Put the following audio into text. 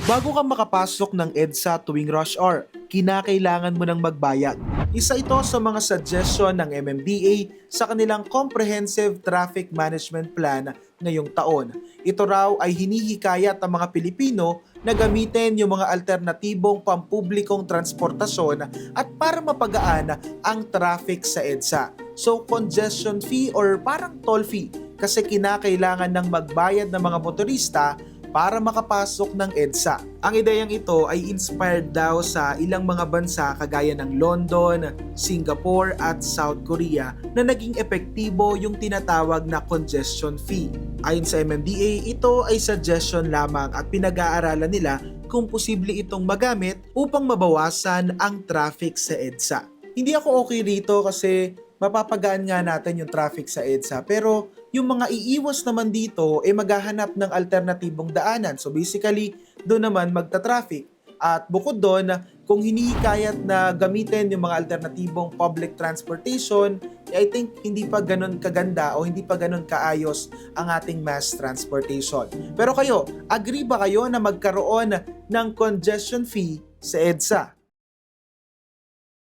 Bago ka makapasok ng EDSA tuwing rush hour, kinakailangan mo ng magbayad. Isa ito sa mga suggestion ng MMDA sa kanilang Comprehensive Traffic Management Plan ngayong taon. Ito raw ay hinihikayat ang mga Pilipino na gamitin yung mga alternatibong pampublikong transportasyon at para mapagaan ang traffic sa EDSA. So congestion fee or parang toll fee kasi kinakailangan ng magbayad ng mga motorista para makapasok ng EDSA. Ang ideyang ito ay inspired daw sa ilang mga bansa kagaya ng London, Singapore at South Korea na naging epektibo yung tinatawag na congestion fee. Ayon sa MMDA, ito ay suggestion lamang at pinag-aaralan nila kung posible itong magamit upang mabawasan ang traffic sa EDSA. Hindi ako okay rito kasi mapapagaan nga natin yung traffic sa EDSA pero yung mga iiwas naman dito maghahanap ng alternatibong daanan. So basically, doon naman magta-traffic. At bukod doon, kung hinihikayat na gamitin yung mga alternatibong public transportation, I think hindi pa ganun kaganda o hindi pa ganun kaayos ang ating mass transportation. Pero kayo, agree ba kayo na magkaroon ng congestion fee sa EDSA?